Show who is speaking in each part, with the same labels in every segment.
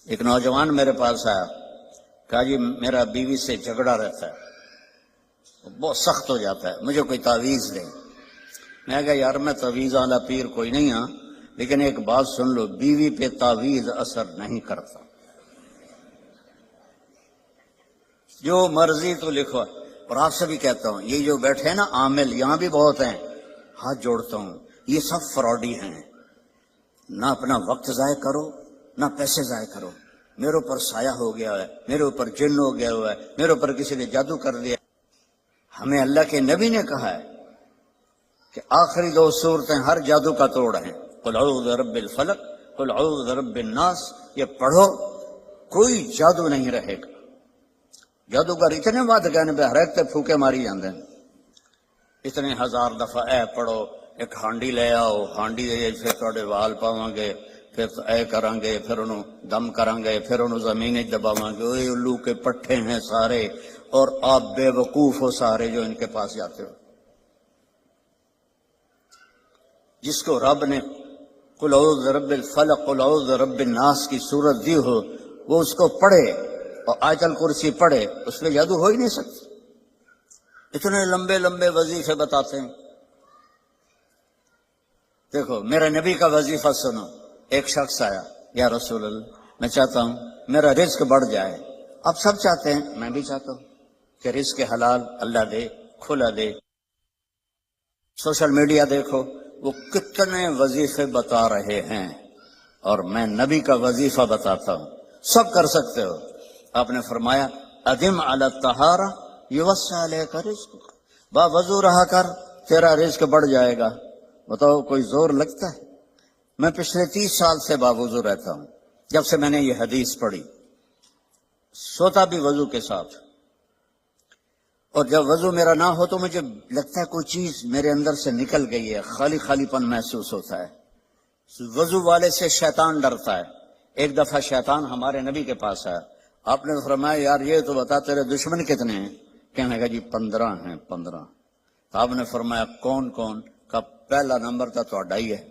Speaker 1: ایک نوجوان میرے پاس آیا، کہا جی میرا بیوی سے جھگڑا رہتا ہے، بہت سخت ہو جاتا ہے، مجھے کوئی تعویذ دے۔ میں کہا یار میں تعویذ والا پیر کوئی نہیں ہاں، لیکن ایک بات سن لو، بیوی پہ تعویذ اثر نہیں کرتا، جو مرضی تو لکھو۔ اور آپ سے بھی کہتا ہوں، یہ جو بیٹھے ہیں نا عامل، یہاں بھی بہت ہیں، ہاتھ جوڑتا ہوں، یہ سب فراڈی ہیں۔ نہ اپنا وقت ضائع کرو، نہ پیسے ضائع کرو۔ میرے اوپر سایہ ہو گیا ہے، میرے اوپر جن ہو گیا ہوا ہے، میرے اوپر کسی نے جادو کر دیا۔ ہمیں اللہ کے نبی نے کہا ہے کہ آخری 2 صورتیں ہر جادو کا توڑ ہیں، قل اعوذ برب الفلق، قل اعوذ برب الناس۔ یہ پڑھو، کوئی جادو نہیں رہے گا۔ جادوگر اتنے بات کہنے پہ ہر ایک تے پھوکے ماری جاندے ہیں، اتنے 1000 دفعہ اے پڑھو، ایک ہانڈی لے آؤ، ہانڈی دے پھر تھوڑے وال پاواں گے، پھر اے کریں گے، پھر انہوں دم کریں گے، پھر انہوں زمین دباواں گے۔ اوے الو کے پٹھے ہیں سارے، اور آپ بے وقوف ہو سارے جو ان کے پاس جاتے ہو۔ جس کو رب نے قل اعوذ برب الفلق قل اعوذ برب الناس کی صورت دی ہو، وہ اس کو پڑھے اور آیت الکرسی پڑھے، اس میں جادو ہو ہی نہیں سکتا۔ اتنے لمبے لمبے وظیفے بتاتے ہیں۔ دیکھو میرے نبی کا وظیفہ سنو۔ ایک شخص آیا، یا رسول اللہ میں چاہتا ہوں میرا رزق بڑھ جائے۔ اب سب چاہتے ہیں، میں بھی چاہتا ہوں کہ رزق حلال اللہ دے، کھلا دے۔ سوشل میڈیا دیکھو، وہ کتنے وظیفے بتا رہے ہیں، اور میں نبی کا وظیفہ بتاتا ہوں، سب کر سکتے ہو۔ آپ نے فرمایا ادم علی الطہارہ یوسع علیک رزق، با وضو رہا کر، تیرا رزق بڑھ جائے گا۔ بتاؤ کوئی زور لگتا ہے؟ میں پچھلے 30 سال سے باوضو رہتا ہوں، جب سے میں نے یہ حدیث پڑھی، سوتا بھی وضو کے ساتھ، اور جب وضو میرا نہ ہو تو مجھے لگتا ہے کوئی چیز میرے اندر سے نکل گئی ہے، خالی خالی پن محسوس ہوتا ہے۔ وضو والے سے شیطان ڈرتا ہے۔ ایک دفعہ شیطان ہمارے نبی کے پاس آیا، آپ نے فرمایا یار یہ تو بتا تیرے دشمن کتنے ہیں؟ کہنے لگا جی 15 ہیں 15۔ تو آپ نے فرمایا کون کون؟ کا پہلا نمبر تو تہاڈا ہی ہے،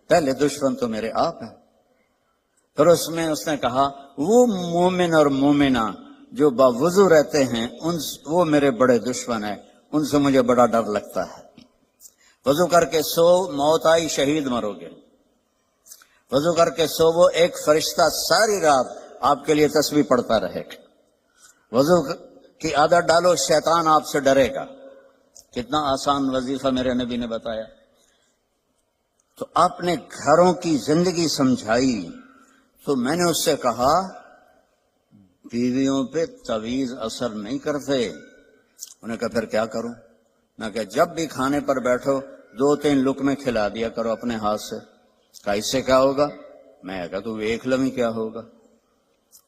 Speaker 1: پہلے دشمن تو میرے آپ ہیں۔ پھر اس نے کہا وہ مومن اور مومنہ جو باوضو رہتے ہیں وہ میرے بڑے دشمن ہیں، ان سے مجھے بڑا ڈر لگتا ہے۔ وضو کر کے سو، موت آئی شہید مرو گے۔ وضو کر کے سو، وہ ایک فرشتہ ساری رات آپ کے لیے تسبیح پڑھتا رہے گا۔ وضو کی عادت ڈالو، شیطان آپ سے ڈرے گا۔ کتنا آسان وظیفہ میرے نبی نے بتایا۔ تو آپ نے گھروں کی زندگی سمجھائی، تو میں نے اس سے کہا بیویوں پہ تعویذ اثر نہیں کرتے۔ انہوں نے کہا پھر کیا کروں؟ میں کہا جب بھی کھانے پر بیٹھو 2-3 لقمے کھلا دیا کرو اپنے ہاتھ سے۔ کہا اس سے کیا ہوگا؟ میں کہا تو دیکھ لیں کیا ہوگا۔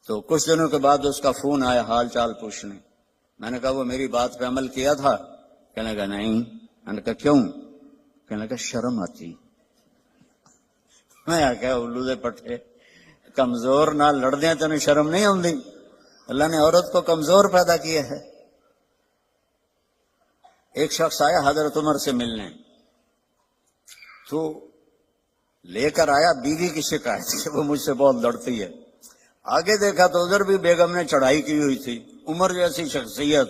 Speaker 1: تو کچھ دنوں کے بعد اس کا فون آیا حال چال پوچھنے۔ میں نے کہا وہ میری بات پہ عمل کیا تھا؟ کہنے لگا نہیں۔ میں نے کہا کیوں؟ کہنے لگا شرم آتی۔ میں کہا الو دے پٹھے، کمزور نہ لڑ دیں تینوں شرم نہیں آتی؟ اللہ نے عورت کو کمزور پیدا کیا ہے۔ ایک شخص آیا حضرت عمر سے ملنے، تو لے کر آیا بیوی کی شکایت کہ وہ مجھ سے بہت لڑتی ہے۔ آگے دیکھا تو ادھر بھی بیگم نے چڑھائی کی ہوئی تھی، عمر جیسی شخصیت،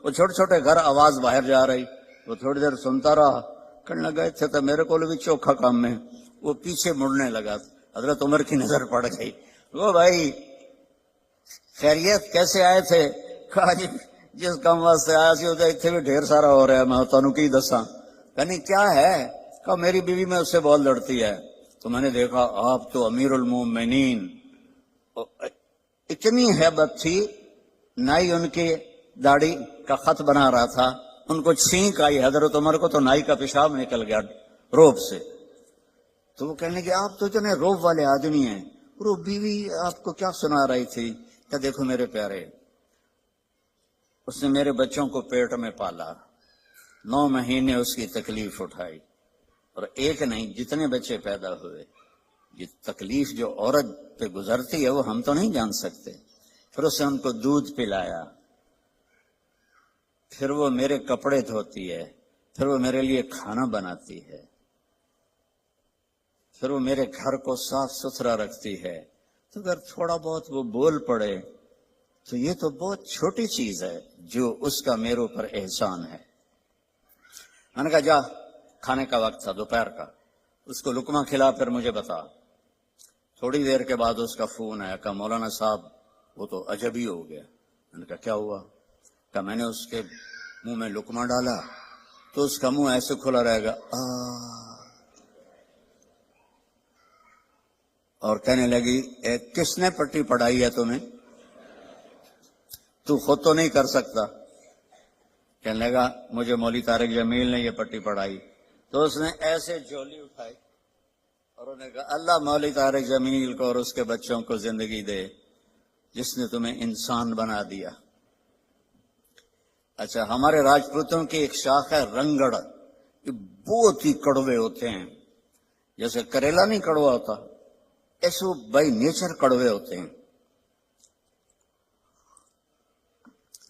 Speaker 1: وہ چھوٹے چھوٹے گھر، آواز باہر جا رہی۔ وہ تھوڑی دیر سنتا رہا، کہنے لگا تھے تو میرے کو بھی چوکھا کام میں۔ وہ پیچھے مڑنے لگا، حضرت عمر کی نظر پڑ گئی۔ وہ بھائی خیریت کیسے آئے تھے؟ کہا جی جس کام واسطے آیا سی اتنے بھی ڈھیر سارا ہو رہا ہے، میں تانوں کی دساں۔ کہنی کیا ہے؟ کہا میری بیوی میں اس سے بہت لڑتی ہے۔ تو میں نے دیکھا آپ تو امیر المومنین، اتنی ہیبت تھی، نائی ان کی داڑھی کا خط بنا رہا تھا، ان کو چھینک آئی حضرت عمر کو، تو نائی کا پیشاب نکل گیا روب سے۔ تو وہ کہنے کہ آپ تو اتنے روب والے آدمی ہیں، اور وہ بیوی آپ کو کیا سنا رہی تھی؟ کہ دیکھو میرے پیارے، اس نے میرے بچوں کو پیٹ میں پالا، 9 مہینے اس کی تکلیف اٹھائی، اور ایک نہیں جتنے بچے پیدا ہوئے، یہ تکلیف جو عورت پہ گزرتی ہے وہ ہم تو نہیں جان سکتے۔ پھر اس نے ان کو دودھ پلایا، پھر وہ میرے کپڑے دھوتی ہے، پھر وہ میرے لیے کھانا بناتی ہے، پھر وہ میرے گھر کو صاف ستھرا رکھتی ہے۔ تو تو اگر تھوڑا بہت وہ بول پڑے تو یہ تو بہت چھوٹی چیز ہے جو اس کا میرے اوپر احسان ہے. میں نے کہا جا، کھانے کا وقت تھا دوپہر کا، اس کو لقمہ کھلا پھر مجھے بتا. تھوڑی دیر کے بعد اس کا فون آیا، کہا مولانا صاحب وہ تو عجب ہی ہو گیا. میں نے کہا کیا ہوا؟ کہ میں نے اس کے منہ میں لقمہ ڈالا تو اس کا منہ ایسے کھلا رہے گا اور کہنے لگی کس نے پٹی پڑھائی ہے تمہیں؟ تو خود تو نہیں کر سکتا. کہنے لگا مجھے مولوی طارق جمیل نے یہ پٹی پڑھائی. تو اس نے ایسے جھولی اٹھائی اور انہوں نے کہا اللہ مولوی طارق جمیل کو اور اس کے بچوں کو زندگی دے جس نے تمہیں انسان بنا دیا. اچھا، ہمارے راجپوتوں کی ایک شاخ ہے رنگڑ، یہ بہت ہی کڑوے ہوتے ہیں. جیسے کریلا نہیں کڑوا ہوتا، ایسے وہ بائی نیچر کڑوے ہوتے ہیں.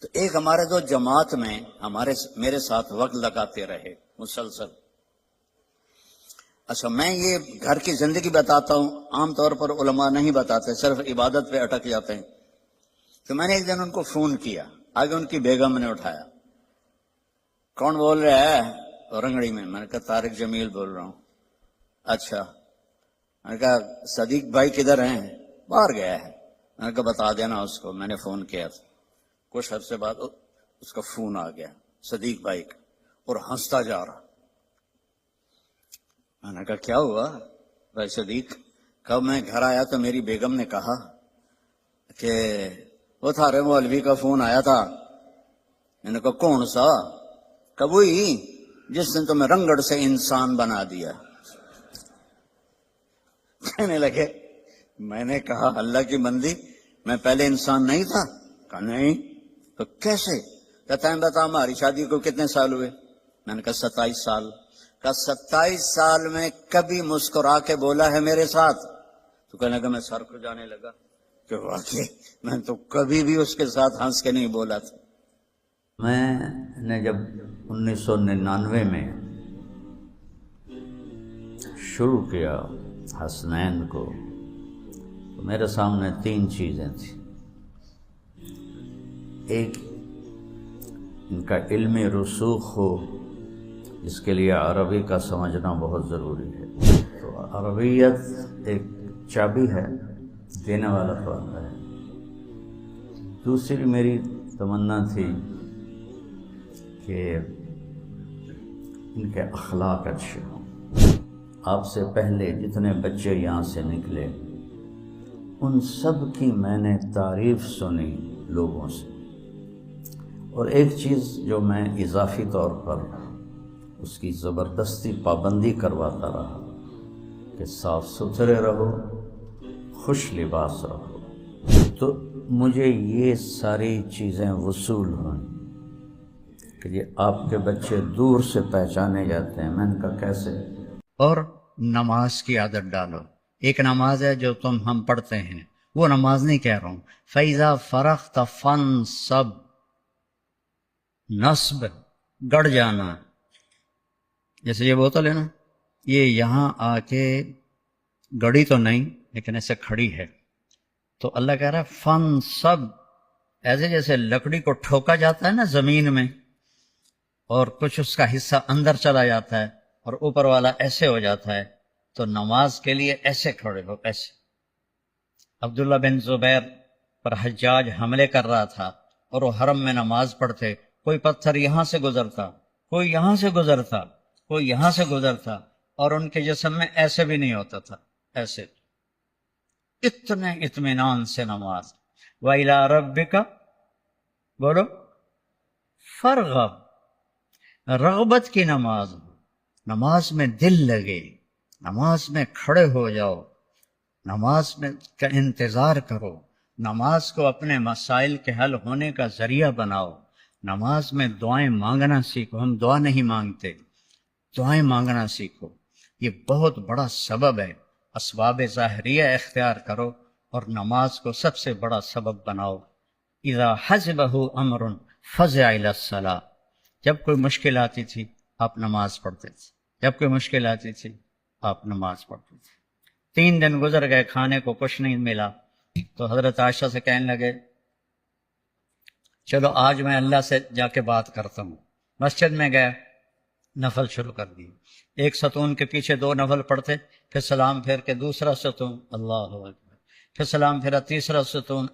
Speaker 1: تو ایک ہمارے دو جماعت میں میرے ساتھ وقت لگاتے رہے مسلسل. اچھا، میں یہ گھر کی زندگی بتاتا ہوں، عام طور پر علماء نہیں بتاتے، صرف عبادت پہ اٹک جاتے ہیں. تو میں نے ایک دن ان کو فون کیا، آگے ان کی بیگم نے اٹھایا. کون بول رہا ہے؟ رنگڑی میں. میں نے کہا طارق جمیل بول رہا ہوں. اچھا. میں نے کہا صدیق بھائی کدھر ہیں؟ باہر گیا ہے. میں نے کہا بتا دینا اس کو میں نے فون کیا تھا. کچھ عرصے بعد اس کا فون آ گیا صدیق بھائی کا، اور ہنستا جا رہا. میں نے کہا کیا ہوا بھائی صدیق؟ کب میں گھر آیا تو میری بیگم نے کہا کہ وہ تھارے مولوی کا فون آیا تھا. میں نے کہا کون سا؟ کب وہی جس نے تمہیں رنگڑ سے انسان بنا دیا. کہنے لگے میں نے کہا اللہ کی بندی میں پہلے انسان نہیں تھا؟ کہا نہیں. تو کیسے؟ کہتا ہے بتا ہماری شادی کو کتنے سال ہوئے؟ میں نے کہا 27 سال. کہا 27 سال میں کبھی مسکرا کے بولا ہے میرے ساتھ؟ تو کہنے لگا میں سر کو جانے لگا کہ واقعی میں تو کبھی بھی اس کے ساتھ ہنس کے نہیں بولا تھا.
Speaker 2: میں نے جب 1999 میں شروع کیا حسنین کو تو میرے سامنے 3 چیزیں تھیں. ایک، ان کا علمی رسوخ ہو، اس کے لیے عربی کا سمجھنا بہت ضروری ہے. تو عربیت ایک چابی ہے، دینے والا تو اللہ ہے. دوسری میری تمنا تھی کہ ان کے اخلاق اچھے ہوں. آپ سے پہلے جتنے بچے یہاں سے نکلے ان سب کی میں نے تعریف سنی لوگوں سے. اور ایک چیز جو میں اضافی طور پر اس کی زبردستی پابندی کرواتا رہا کہ صاف ستھرے رہو، خوش لباس رہو. تو مجھے یہ ساری چیزیں وصول ہوئیں کہ یہ آپ کے بچے دور سے پہچانے جاتے ہیں. میں نے کہا کیسے؟
Speaker 1: اور نماز کی عادت ڈالو. ایک نماز ہے جو ہم پڑھتے ہیں، وہ نماز نہیں کہہ رہا ہوں. فَإِذَا فَرَغْتَ فَانْصَبْ، نصب گڑ جانا. جیسے یہ بوتل ہے نا، یہ یہاں آ کے گڑی تو نہیں لیکن ایسے کھڑی ہے. تو اللہ کہہ رہا ہے فَانْصَبْ، ایسے جیسے لکڑی کو ٹھوکا جاتا ہے نا زمین میں اور کچھ اس کا حصہ اندر چلا جاتا ہے اور اوپر والا ایسے ہو جاتا ہے، تو نماز کے لیے ایسے کھڑے ہو. ایسے عبداللہ بن زبیر پر حجاج حملے کر رہا تھا اور وہ حرم میں نماز پڑھتے، کوئی پتھر یہاں سے گزرتا، کوئی یہاں سے گزرتا، کوئی یہاں سے گزرتا، اور ان کے جسم میں ایسے بھی نہیں ہوتا تھا. ایسے اتنے اطمینان سے نماز. وَإِلَىٰ رَبِّكَ، بولو، فَارْغَب، رغبت کی نماز. نماز میں دل لگے، نماز میں کھڑے ہو جاؤ، نماز میں کا انتظار کرو، نماز کو اپنے مسائل کے حل ہونے کا ذریعہ بناؤ. نماز میں دعائیں مانگنا سیکھو. ہم دعا نہیں مانگتے، دعائیں مانگنا سیکھو. یہ بہت بڑا سبب ہے. اسباب ظاہریہ اختیار کرو اور نماز کو سب سے بڑا سبب بناؤ. اذا حزبہ امر فزع الی الصلاۃ، جب کوئی مشکل آتی تھی آپ نماز پڑھتے تھے. جب کوئی مشکل آتی تھی آپ نماز پڑھتے تھے. 3 دن گزر گئے، کھانے کو کچھ نہیں ملا، تو حضرت عائشہ سے کہنے لگے چلو آج میں اللہ سے جا کے بات کرتا ہوں. مسجد میں گیا، نفل شروع کر دی. ایک ستون کے پیچھے 2 نفل پڑھتے، پھر سلام پھیر کے دوسرا ستون، اللہ اکبر، پھر سلام پھیرا تیسرا ستون.